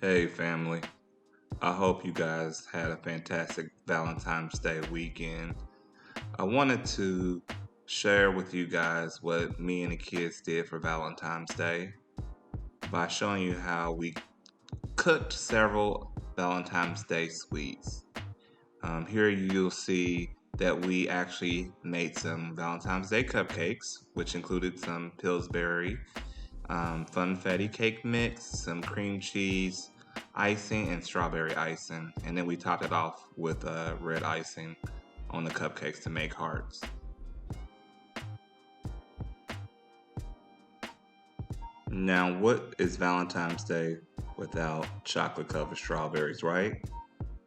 Hey family, I hope you guys had a fantastic Valentine's Day weekend. I wanted to share with you guys what me and the kids did for Valentine's Day by showing you how we cooked several Valentine's Day sweets. Here you'll see that we actually made some Valentine's Day cupcakes, which included some Pillsbury funfetti cake mix, some cream cheese icing, and strawberry icing. And then we topped it off with red icing on the cupcakes to make hearts. Now, what is Valentine's Day without chocolate covered strawberries, right?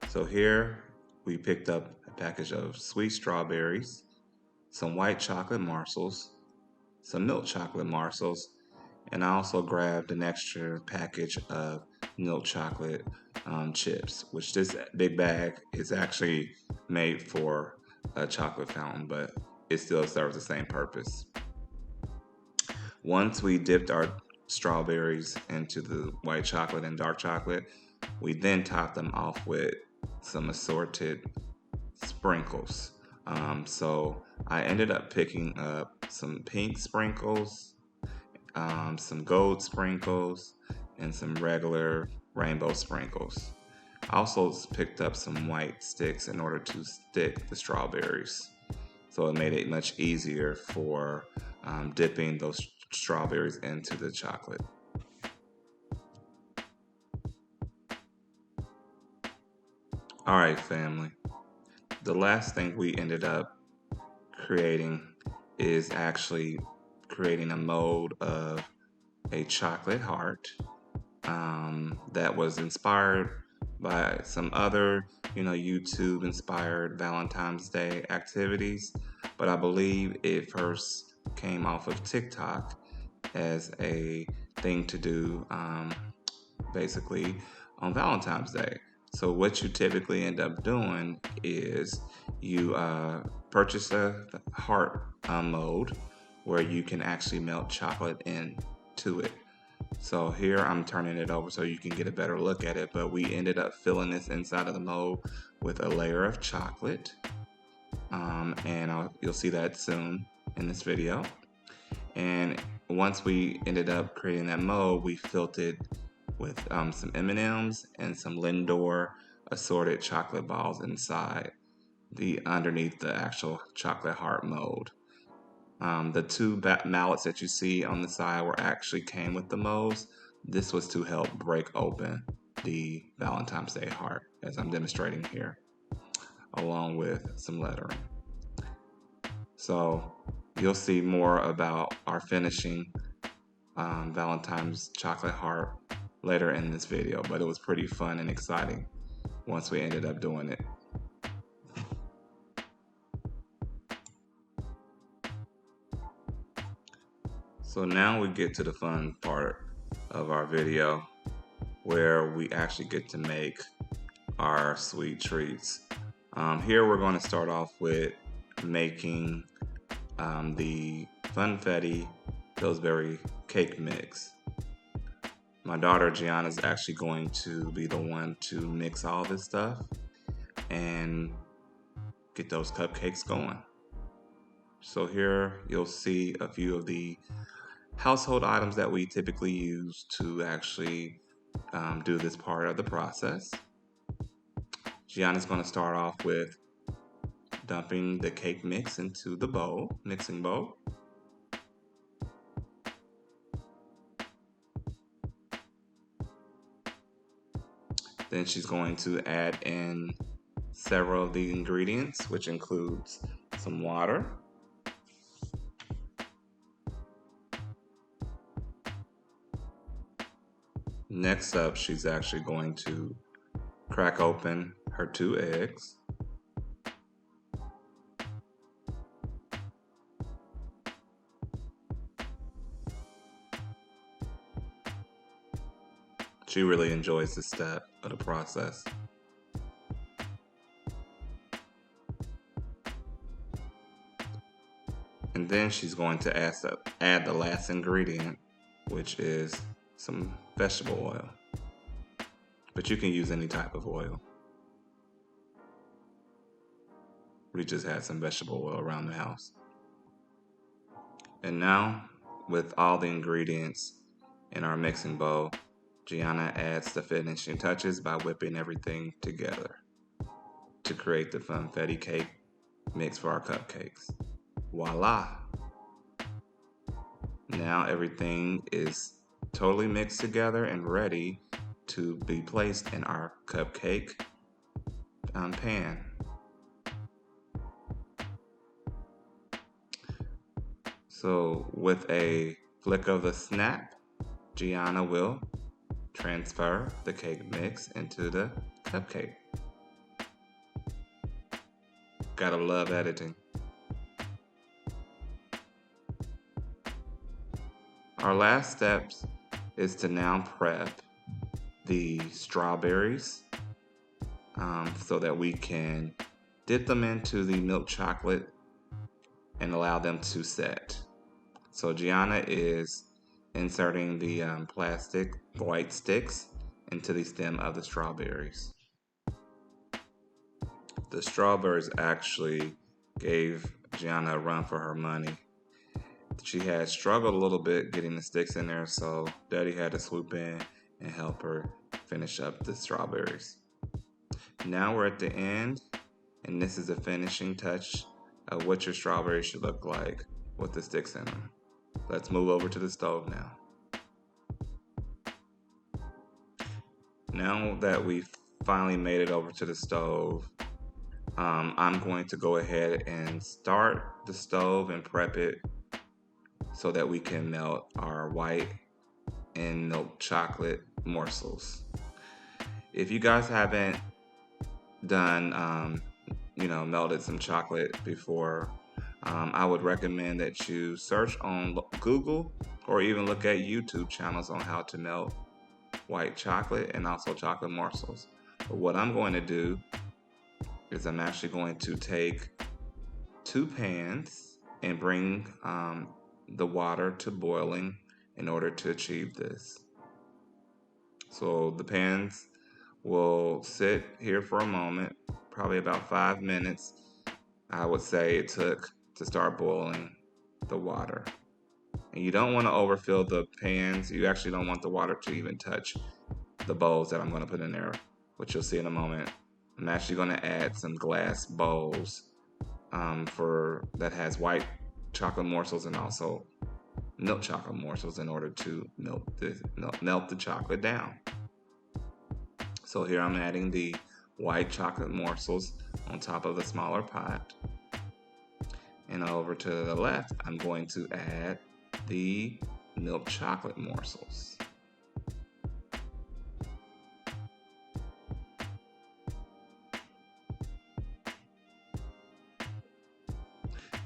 So here we picked up a package of sweet strawberries, some white chocolate morsels, some milk chocolate morsels, and I also grabbed an extra package of milk chocolate chips, which this big bag is actually made for a chocolate fountain, but it still serves the same purpose. Once we dipped our strawberries into the white chocolate and dark chocolate, we then topped them off with some assorted sprinkles. So I ended up picking up some pink sprinkles, some gold sprinkles, and some regular rainbow sprinkles. I also picked up some white sticks in order to stick the strawberries. So it made it much easier for dipping those strawberries into the chocolate. All right, family. The last thing we ended up creating is actually creating a mold of a chocolate heart that was inspired by some other, YouTube inspired Valentine's Day activities. But I believe it first came off of TikTok as a thing to do basically on Valentine's Day. So what you typically end up doing is you purchase a heart mold where you can actually melt chocolate into it. So here I'm turning it over so you can get a better look at it, but we ended up filling this inside of the mold with a layer of chocolate, and you'll see that soon in this video. And once we ended up creating that mold, we filled it with some M&Ms and some Lindor assorted chocolate balls inside underneath the actual chocolate heart mold. The two mallets that you see on the side were actually came with the molds. This was to help break open the Valentine's Day heart, as I'm demonstrating here, along with some lettering. So you'll see more about our finishing Valentine's chocolate heart later in this video, but it was pretty fun and exciting once we ended up doing it. So now we get to the fun part of our video where we actually get to make our sweet treats. Here we're going to start off with making the funfetti Pillsbury cake mix. My daughter Giana is actually going to be the one to mix all this stuff and get those cupcakes going. So here you'll see a few of the household items that we typically use to actually do this part of the process. Giana's going to start off with dumping the cake mix into the mixing bowl. Then she's going to add in several of the ingredients, which includes some water, next up, she's actually going to crack open her 2 eggs. She really enjoys this step of the process. And then she's going to add the last ingredient, which is some vegetable oil. but you can use any type of oil. We just had some vegetable oil around the house. And now, with all the ingredients in our mixing bowl, Giana adds the finishing touches by whipping everything together to create the funfetti cake mix for our cupcakes. Voila! Now everything is totally mixed together and ready to be placed in our cupcake pan. So with a flick of the snap, Giana will transfer the cake mix into the cupcake. Gotta love editing. Our last steps is to now prep the strawberries so that we can dip them into the milk chocolate and allow them to set. So Giana is inserting the plastic white sticks into the stem of the strawberries. The strawberries actually gave Giana a run for her money. She had struggled a little bit getting the sticks in there, so Daddy had to swoop in and help her finish up the strawberries. Now we're at the end, and this is the finishing touch of what your strawberries should look like with the sticks in them. Let's move over to the stove now. Now that we've finally made it over to the stove, I'm going to go ahead and start the stove and prep it so that we can melt our white and milk chocolate morsels. If you guys haven't done, melted some chocolate before, I would recommend that you search on Google or even look at YouTube channels on how to melt white chocolate and also chocolate morsels. But what I'm going to do is I'm actually going to take 2 pans and bring the water to boiling in order to achieve this. So the pans will sit here for a moment, probably about 5 minutes. I would say it took to start boiling the water. And you don't want to overfill the pans. You actually don't want the water to even touch the bowls that I'm going to put in there, which you'll see in a moment. I'm actually going to add some glass bowls that has white chocolate morsels and also milk chocolate morsels in order to melt the chocolate down. So here I'm adding the white chocolate morsels on top of the smaller pot. And over to the left, I'm going to add the milk chocolate morsels.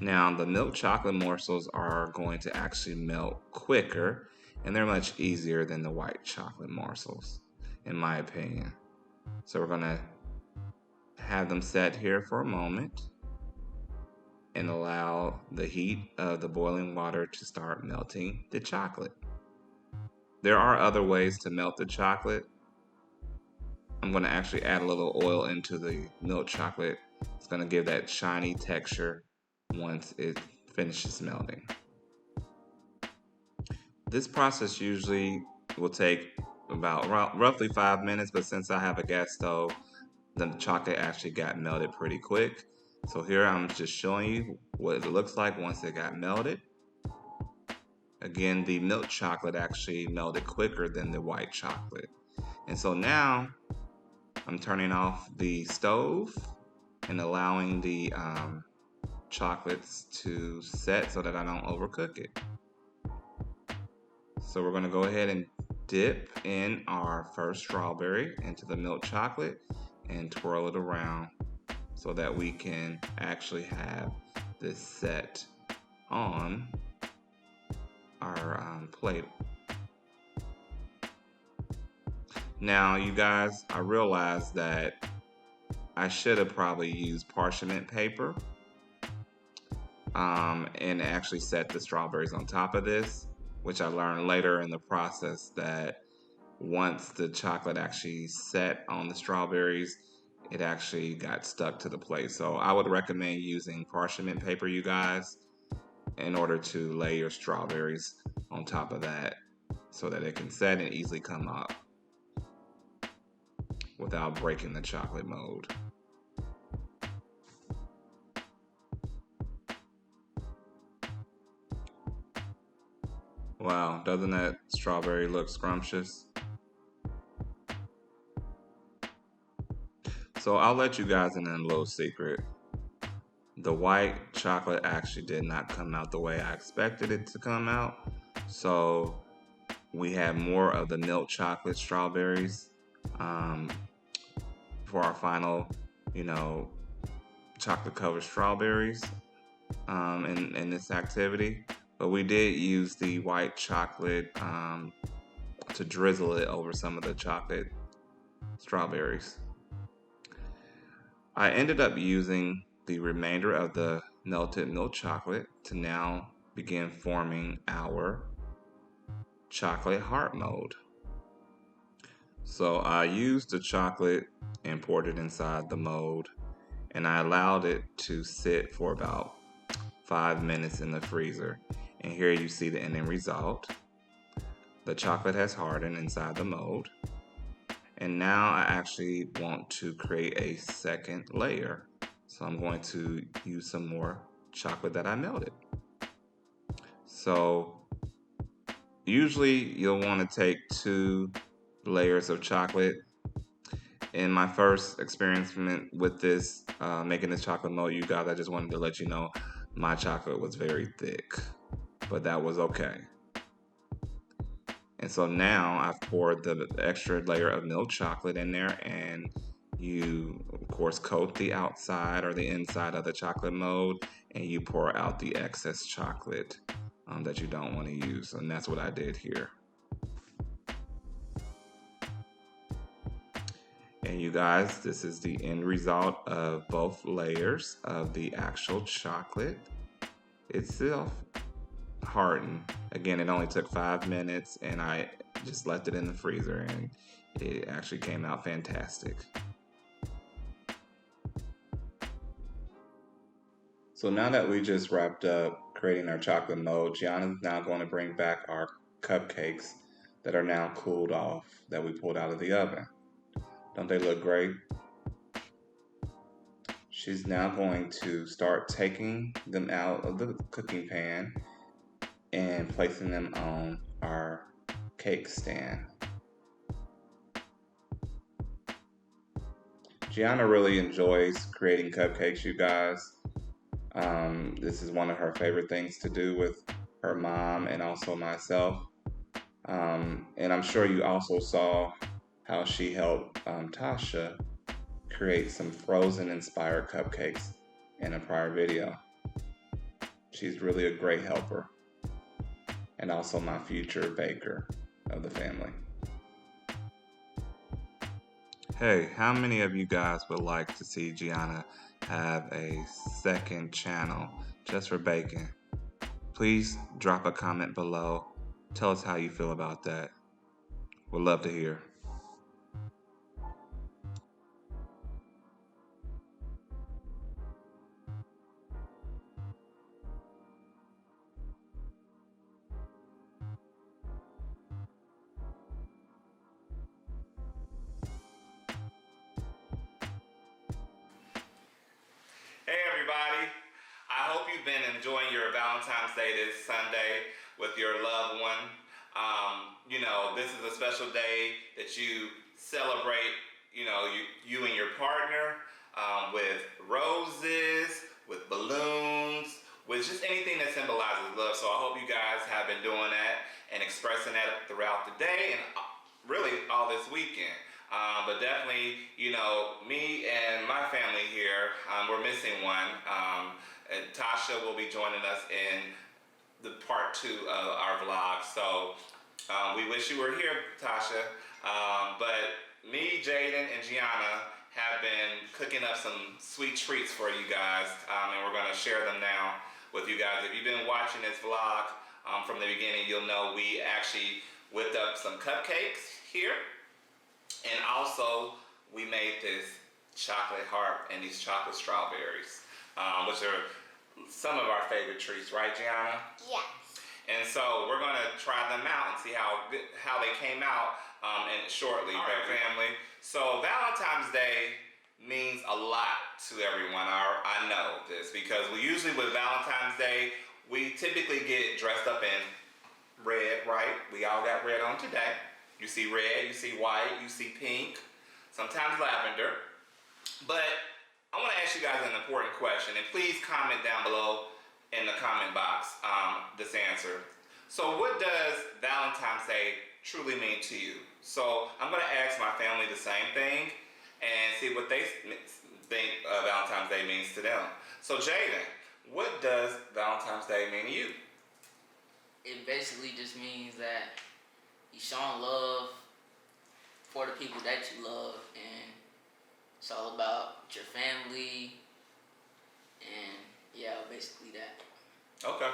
Now, the milk chocolate morsels are going to actually melt quicker, and they're much easier than the white chocolate morsels, in my opinion. So we're going to have them set here for a moment and allow the heat of the boiling water to start melting the chocolate. There are other ways to melt the chocolate. I'm going to actually add a little oil into the milk chocolate. It's going to give that shiny texture once it finishes melting. This process usually will take about roughly 5 minutes, but since I have a gas stove, the chocolate actually got melted pretty quick. So here I'm just showing you what it looks like once it got melted. Again, the milk chocolate actually melted quicker than the white chocolate. And so now I'm turning off the stove and allowing the chocolates to set so that I don't overcook it. So we're going to go ahead and dip in our first strawberry into the milk chocolate and twirl it around so that we can actually have this set on our plate. Now, you guys, I realized that I should have probably used parchment paper and actually set the strawberries on top of this, which I learned later in the process that once the chocolate actually set on the strawberries, it actually got stuck to the plate. So I would recommend using parchment paper, you guys, in order to lay your strawberries on top of that so that it can set and easily come up without breaking the chocolate mold. Wow, doesn't that strawberry look scrumptious? So I'll let you guys in a little secret. The white chocolate actually did not come out the way I expected it to come out. So we have more of the milk chocolate strawberries um, for our final, you know, chocolate covered strawberries in this activity. But we did use the white chocolate to drizzle it over some of the chocolate strawberries. I ended up using the remainder of the melted milk chocolate to now begin forming our chocolate heart mold. So I used the chocolate and poured it inside the mold, and I allowed it to sit for about 5 minutes in the freezer. And here you see the ending result. The chocolate has hardened inside the mold. And now I actually want to create a second layer. So I'm going to use some more chocolate that I melted. So usually you'll want to take 2 layers of chocolate. In my first experiment with this, making this chocolate mold, you guys, I just wanted to let you know my chocolate was very thick, but that was okay. And so now I've poured the extra layer of milk chocolate in there, and you, of course, coat the outside or the inside of the chocolate mold, and you pour out the excess chocolate that you don't want to use. And that's what I did here. And you guys, this is the end result of both layers of the actual chocolate itself hardened. Again, it only took 5 minutes, and I just left it in the freezer, and it actually came out fantastic. So now that we just wrapped up creating our chocolate mold, Giana is now going to bring back our cupcakes that are now cooled off that we pulled out of the oven. Don't they look great? She's now going to start taking them out of the cooking pan and placing them on our cake stand. Giana really enjoys creating cupcakes, you guys. This is one of her favorite things to do with her mom and also myself. And I'm sure you also saw how she helped Tasha create some Frozen inspired cupcakes in a prior video. She's really a great helper and also my future baker of the family. Hey, how many of you guys would like to see Giana have a second channel just for baking? Please drop a comment below. Tell us how you feel about that. We'd love to hear. Hey everybody, I hope you've been enjoying your Valentine's Day this Sunday with your loved one. This is a special day that you celebrate, you and your partner with roses, with balloons, with just anything that symbolizes love. So I hope you guys have been doing that and expressing that throughout the day and really all this weekend. But definitely, me and my family here, we're missing one. And Tasha will be joining us in the part 2 of our vlog. So we wish you were here, Tasha. But me, Jaydon, and Giana have been cooking up some sweet treats for you guys. And we're going to share them now with you guys. If you've been watching this vlog from the beginning, you'll know we actually whipped up some cupcakes here. And also, we made this chocolate heart and these chocolate strawberries, which are some of our favorite treats, right, Giana? Yes. And so we're gonna try them out and see how they came out shortly, right, family? So Valentine's Day means a lot to everyone. I know this because we usually with Valentine's Day, we typically get dressed up in red, right? We all got red on today. You see red, you see white, you see pink, sometimes lavender. But I want to ask you guys an important question, and please comment down below in the comment box this answer. So what does Valentine's Day truly mean to you? So I'm going to ask my family the same thing and see what they think Valentine's Day means to them. So Jaydon, what does Valentine's Day mean to you? It basically just means that you're showing love for the people that you love, and it's all about your family, and yeah, basically that. Okay.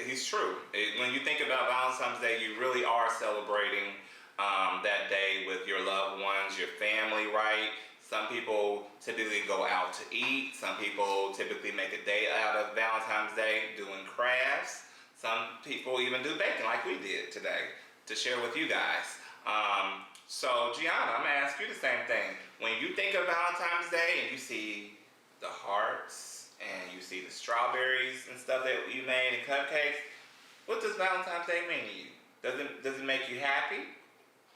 He's true. When you think about Valentine's Day, you really are celebrating that day with your loved ones, your family, right? Some people typically go out to eat. Some people typically make a day out of Valentine's Day doing crafts. Some people even do baking like we did today to share with you guys. So Giana, I'm gonna ask you the same thing. When you think of Valentine's Day and you see the hearts and you see the strawberries and stuff that you made and cupcakes, what does Valentine's Day mean to you? Does it make you happy?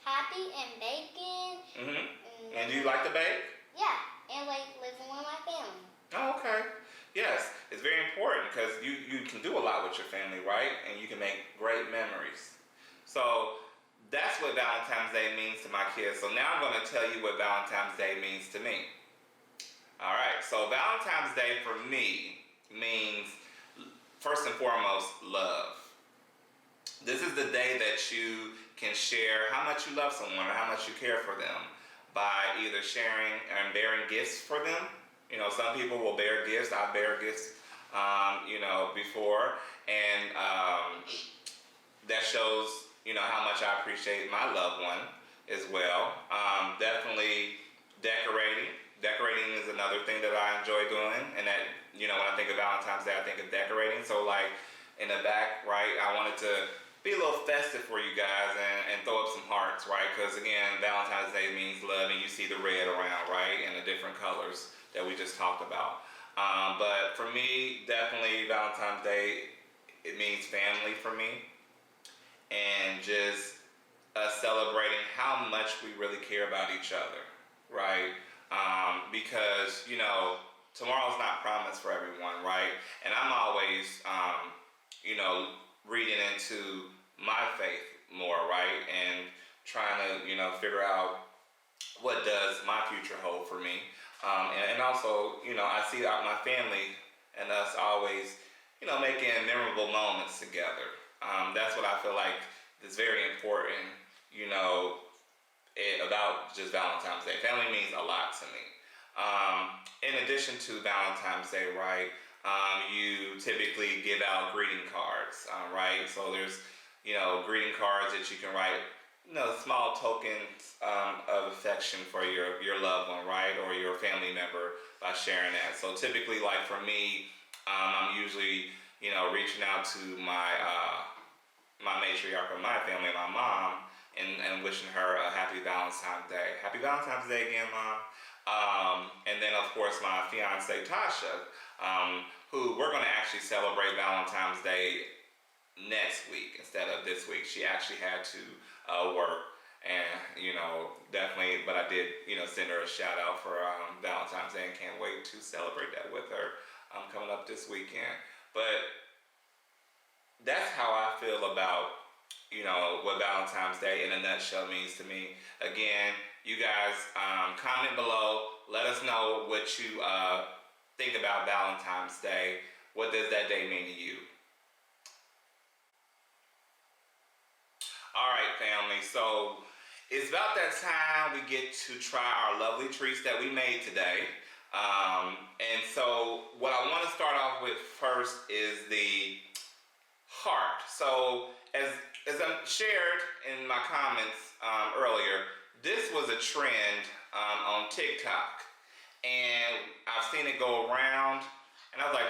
Happy and baking. Mm-hmm. And do you like to bake? Yeah, and like living with my family. Oh, okay. Yes, it's very important because you can do a lot with your family, right? And you can make great memories. So that's what Valentine's Day means to my kids. So now I'm going to tell you what Valentine's Day means to me. All right, so Valentine's Day for me means, first and foremost, love. This is the day that you can share how much you love someone or how much you care for them by either sharing and bearing gifts for them. You know, some people will bear gifts. I bear gifts, before. And that shows, how much I appreciate my loved one as well. Definitely decorating. Decorating is another thing that I enjoy doing. And that, when I think of Valentine's Day, I think of decorating. So like in the back, right, I wanted to be a little festive for you guys and throw up some hearts, right? Because again, Valentine's Day means love, and you see the red around, right? And the different colors that we just talked about. But for me, definitely Valentine's Day, it means family for me. And just us celebrating how much we really care about each other, right? Because, tomorrow's not promised for everyone, right? And I'm always, reading into my faith more, right? And trying to, figure out what does my future hold for me. And also, I see my family and us always, making memorable moments together. That's what I feel like is very important, about just Valentine's Day. Family means a lot to me. In addition to Valentine's Day, right, you typically give out greeting cards, right? So there's, greeting cards that you can write, small tokens of affection for your loved one, right? Or your family member by sharing that. So typically, like for me, I'm usually, reaching out to my matriarch of my family, my mom, and wishing her a happy Valentine's Day. Happy Valentine's Day again, Mom. And then, of course, my fiance, Tasha, who we're going to actually celebrate Valentine's Day next week instead of this week. She actually had to work, and, definitely, but I did, send her a shout out for Valentine's Day and can't wait to celebrate that with her coming up this weekend. But that's how I feel about, what Valentine's Day in a nutshell means to me. Again, you guys comment below. Let us know what you think about Valentine's Day. What does that day mean to you? All right, family. So it's about that time we get to try our lovely treats that we made today. And so what I want to start off with first is the heart. So as as I shared in my comments earlier, this was a trend on TikTok. And I've seen it go around. And I was like,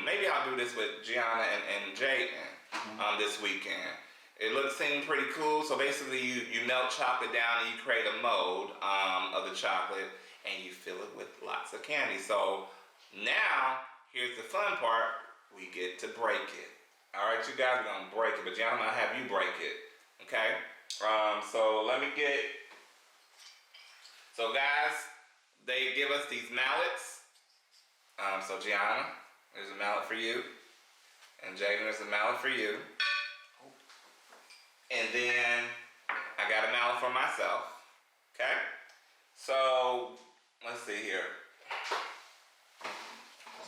maybe I'll do this with Giana and Jaydon this weekend. It seemed pretty cool. So basically you melt chocolate down and you create a mold of the chocolate and you fill it with lots of candy. So now, here's the fun part. We get to break it. All right, you guys are gonna break it, but Giana, I'm gonna have you break it, okay? So let me get, so guys, they give us these mallets. So Giana, there's a mallet for you. And Jaydon, there's a mallet for you. And then I got a mallet for myself, okay? So, let's see here.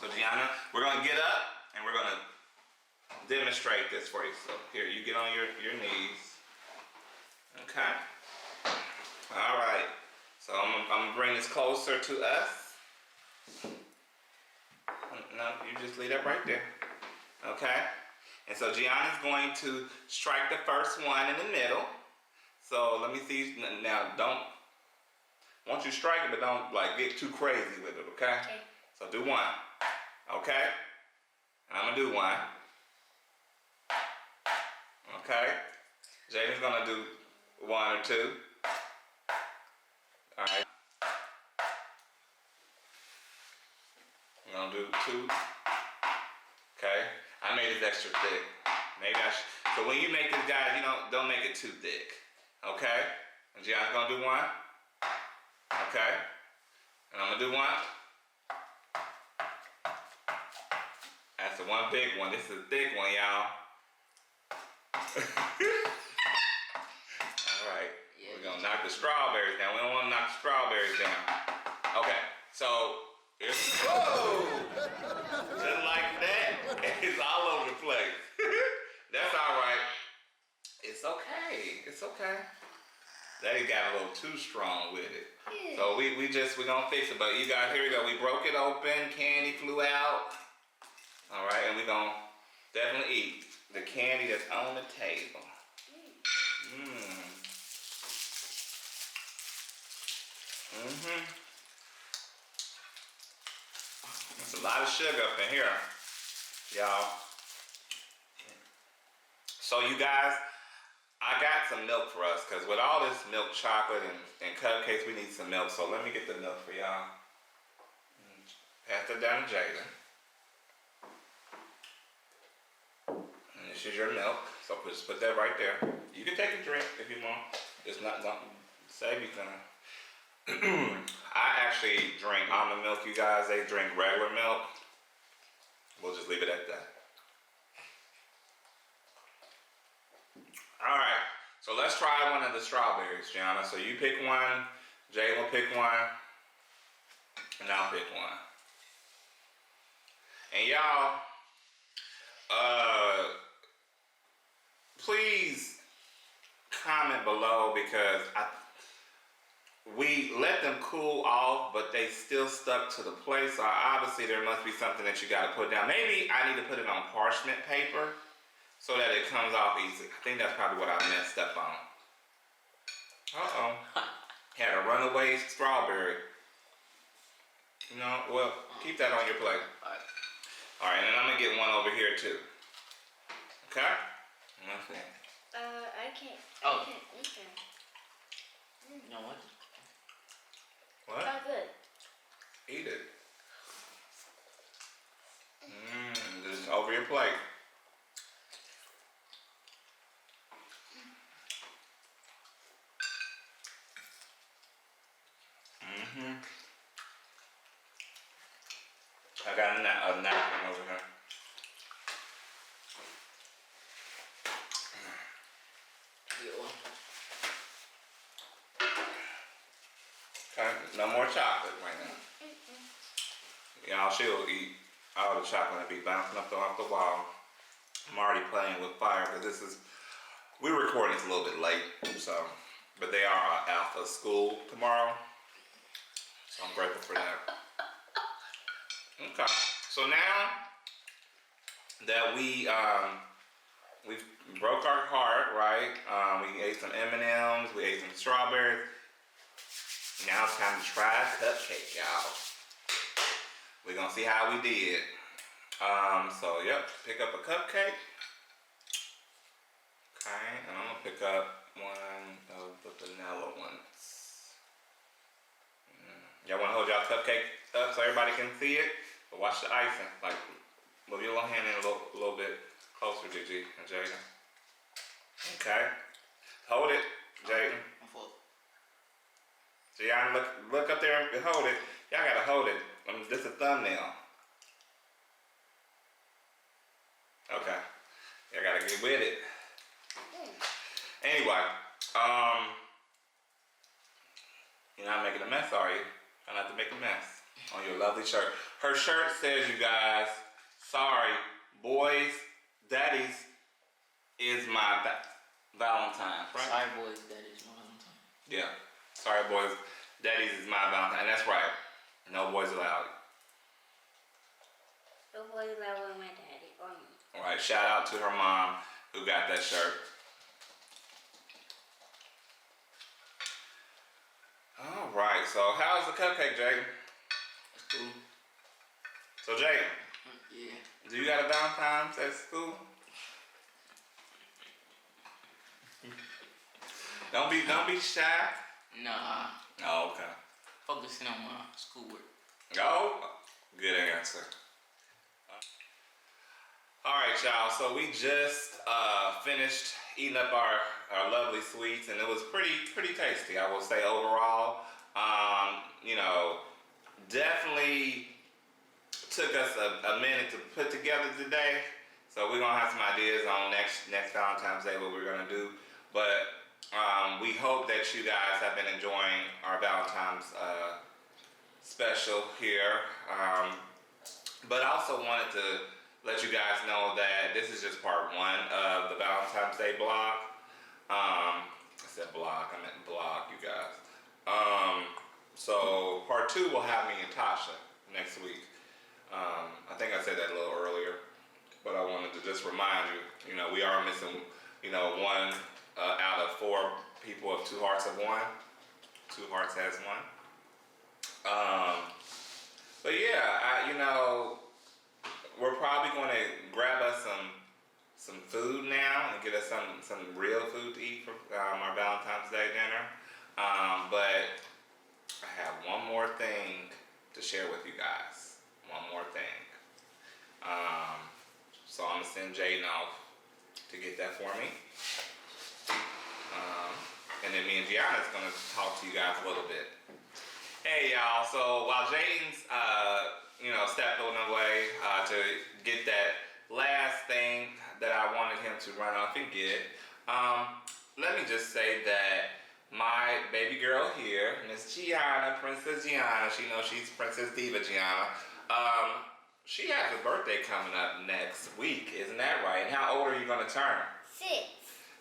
So Giana, we're gonna get up and we're gonna demonstrate this for you. So here, you get on your knees. Okay. All right. So I'm gonna bring this closer to us. No, you just leave that right there. Okay. And so Giana's going to strike the first one in the middle. So let me see. Now, once you strike it, but don't like get too crazy with it. Okay. Okay. So do one. Okay. And I'm gonna do one. Okay. Jaydon's gonna do one or two. All right. I'm gonna do two. Okay. I made it extra thick. Maybe I should. So when you make this, guys, don't make it too thick. Okay. And Giana's gonna do one. Okay. And I'm gonna do one. That's the one big one. This is a thick one, y'all. All right. Yeah, we're gonna knock the strawberries down. We don't want to knock the strawberries down. Okay. So whoa! Just like that. It's all over the place. That's all right. It's okay. It's okay. That got a little too strong with it. Yeah. So we're gonna fix it. But you guys, here we go. We broke it open. Candy flew out. All right, and we're gonna definitely eat the candy that's on the table. There's a lot of sugar up in here, y'all. So you guys, I got some milk for us, because with all this milk chocolate and cupcakes, we need some milk. So let me get the milk for y'all. Pass it down to Jaydon. And this is your milk. So just put that right there. You can take a drink if you want. It's not something save you some. I actually drink almond milk, you guys. They drink regular milk. We'll just leave it at that. All right, so let's try one of the strawberries, Giana. So you pick one, Jay will pick one, and I'll pick one. And y'all, please comment below, because we let them cool off, but they still stuck to the plate. So obviously there must be something that you got to put down. Maybe I need to put it on parchment paper so that it comes off easy. I think that's probably what I messed up on. Had a runaway strawberry. Well, keep that on your plate. All right, and I'm gonna get one over here too. Okay? Let's see. I can't. Oh. I can't eat them. You know what? What? Oh, good. Eat it. This is over your plate. I got a napkin over here. Good one. Okay, no more chocolate right now. Y'all, she'll eat all the chocolate and be bouncing up off the wall. I'm already playing with fire because we're recording this a little bit late, so, but they are out for school tomorrow, so I'm grateful for that. Okay, so now that we we broke our heart, right? We ate some M&Ms, we ate some strawberries. Now it's time to try a cupcake, y'all. We're gonna see how we did. So yep, pick up a cupcake. Okay, and I'm gonna pick up one of the vanilla ones. Y'all wanna hold y'all cupcake up so everybody can see it? But watch the icing. Like, move your little hand in a little bit closer, Gigi and Jaydon. Okay. Hold it, Jaydon. Giana, look up there and hold it. Y'all gotta hold it. This is a thumbnail. Okay. Y'all gotta get with it. Anyway, you're not making a mess, are you? Try not to make a mess on your lovely shirt. Her shirt says, you guys, sorry, boys, daddies is my Valentine, right? Sorry, boys, daddies, my Valentine. Yeah. Sorry, boys, daddies is my Valentine. That's right. No boys allowed. No boys allowed with my daddy or me. All right. Shout out to her mom who got that shirt. All right. So how's the cupcake, Jaydon? It's cool. So Jaydon, Yeah. do you got a Valentine's at school? Don't be shy. Nah. Oh, okay. Focusing on my schoolwork. Oh, good answer. All right, y'all. So we just finished eating up our lovely sweets, and it was pretty tasty, I will say overall. You know, definitely took us a minute to put together today. So we're gonna have some ideas on next Valentine's Day what we're gonna do, but. We hope that you guys have been enjoying our Valentine's special here. But I also wanted to let you guys know that this is just part one of the Valentine's Day blog. I said blog, I meant blog, you guys. So part two will have me and Tasha next week. I think I said that a little earlier, but I wanted to just remind you, you know, we are missing, you know, one out of 4 people of 2 hearts have one. 2 hearts has one. But yeah, you know, we're probably going to grab us some food now and get us some real food to eat for our Valentine's Day dinner. But I have one more thing to share with you guys. One more thing. So I'm gonna send Jaydon off to get that for me. And then me and Giana is gonna talk to you guys a little bit. Hey y'all, so while Jaydon's you know, stepped on the way to get that last thing that I wanted him to run off and get, let me just say that my baby girl here, Miss Giana, Princess Giana, she knows she's Princess Diva Giana, she has a birthday coming up next week, isn't that right? And how old are you gonna turn? 6.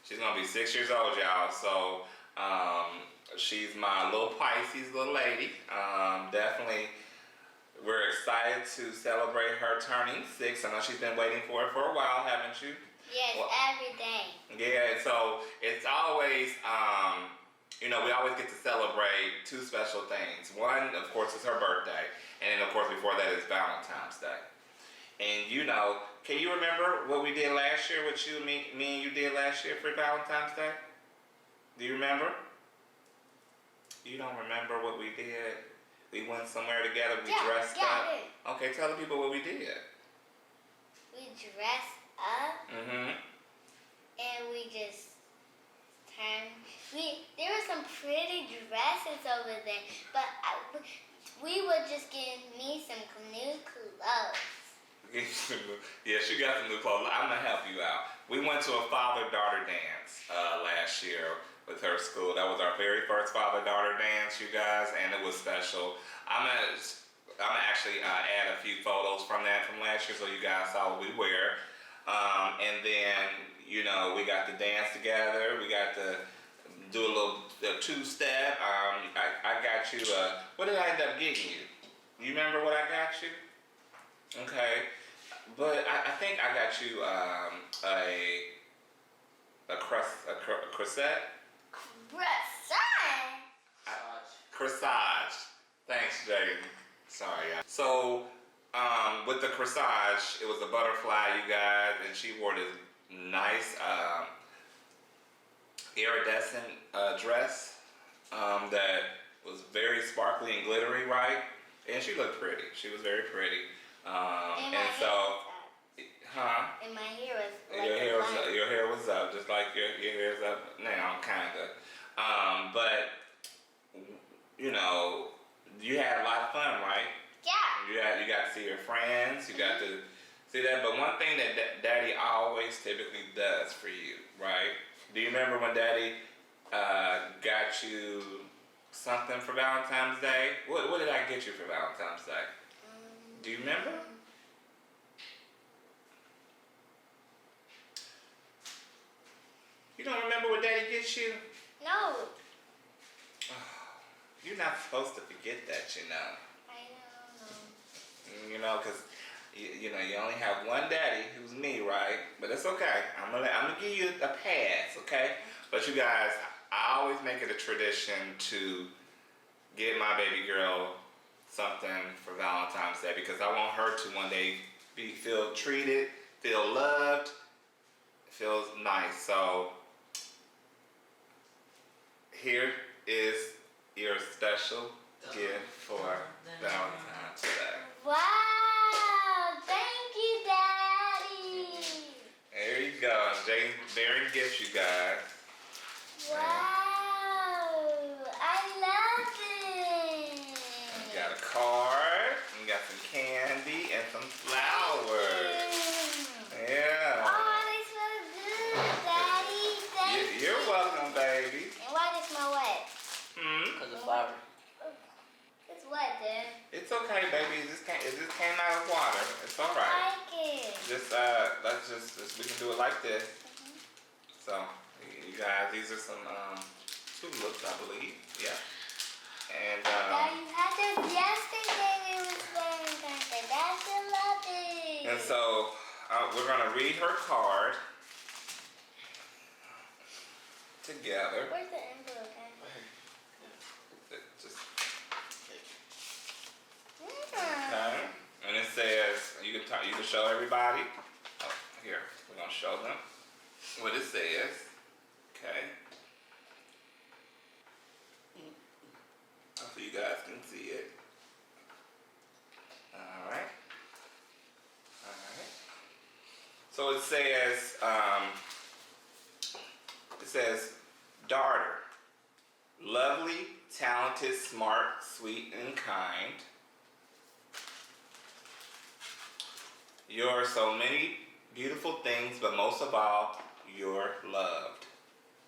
She's gonna be 6 years old, y'all. So she's my little Pisces little lady. Definitely, we're excited to celebrate her turning 6. I know she's been waiting for it for a while, haven't you? Yes, Well, every day. yeah. So it's always, you know, we always get to celebrate 2 special things. One, of course, is her birthday, and then of course before that is Valentine's Day. And you know, can you remember what we did last year? What me and you did last year for Valentine's Day? Do you remember? You don't remember what we did? We went somewhere together. We dressed up. Okay, tell the people what we did. We dressed up. Mm-hmm. And we just turned. There were some pretty dresses over there, but we were just getting me some new clothes. Yeah, she got some new clothes. I'm gonna help you out. We went to a father-daughter dance last year with her school. That was our very first father-daughter dance, you guys, and it was special. I'm gonna actually add a few photos from last year so you guys saw what we wear. And then, you know, we got to dance together. We got to do a little 2-step. I got you. What did I end up getting you? You remember what I got you? Okay, but I think I got you croissant? Croissant. Corsage. Thanks, Jaydon. Sorry. So, with the corsage, it was a butterfly, you guys, and she wore this nice iridescent dress that was very sparkly and glittery, right? And she looked pretty. She was very pretty. And so, huh? And my hair was like your hair was up, just like your hair's up now, kinda. But you know, you had a lot of fun, right? Yeah. You got to see your friends. You got to see that. But one thing that Daddy always typically does for you, right? Do you remember when Daddy got you something for Valentine's Day? What did I get you for Valentine's Day? Do you remember? You don't remember what Daddy gets you? No. You're not supposed to forget that, you know. I know. You know, because you know you only have one daddy, who's me, right? But it's okay. I'm gonna give you a pass, okay? But you guys, I always make it a tradition to get my baby girl something for Valentine's Day because I want her to one day feel treated, feel loved, feels nice. So here is your special gift for Valentine's Day. Wow! Thank you, Daddy. There you go. Jaydon Berry gifts, you guys. Wow! I love it. You got a card. You got some candy and some flowers. Yeah. Oh, they smell good, Daddy. Thank you. You're welcome, baby. And why does it smell wet? Because of flour. It's wet, Dad. It's okay, baby. It just came out of water. It's all right. I like it. We can do it like this. So, you guys, these are some tulips, I believe. Yeah. And Dad, you had this yesterday. It was Valentine's Day. That's a love it. and so we're gonna read her card together. Where's the envelope, Dad? Just Yeah. okay. And it says you can show everybody. Oh, here we're gonna show them what it says. Okay. So you guys can see it. All right. All right. So it says, daughter, lovely, talented, smart, sweet, and kind. You're so many beautiful things, but most of all, you're loved.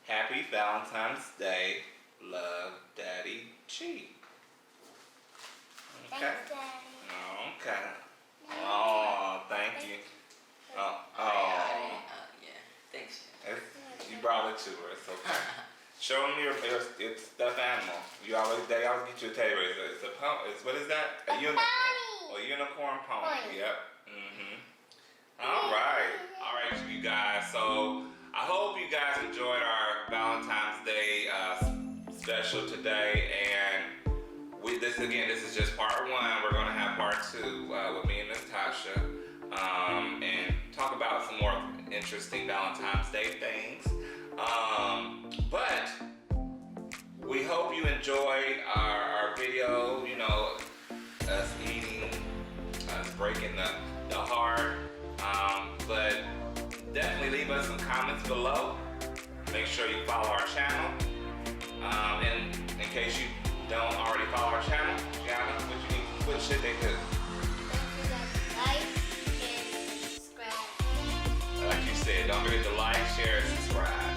Happy Valentine's Day. Love, Daddy G. Okay. Thanks, Daddy. Okay. Oh, thank you. Oh. Yeah. Thanks. You brought it to her. It's okay. Show them your stuffed animal. They always get you a teddy bear. It's a pony. What is that? A unicorn. pony. A unicorn pony. Pony. Yep. All right, you guys. So I hope you guys enjoyed our Valentine's Day special today. And this is just part one. We're gonna have part two with me and Miss Tasha, and talk about some more interesting Valentine's Day things. But we hope you enjoyed our video. You know, us eating, us breaking the heart. But definitely leave us some comments below. Make sure you follow our channel. And in case you don't already follow our channel, Giana, what should they do? Like and subscribe. Like you said, don't forget to like, share, and subscribe.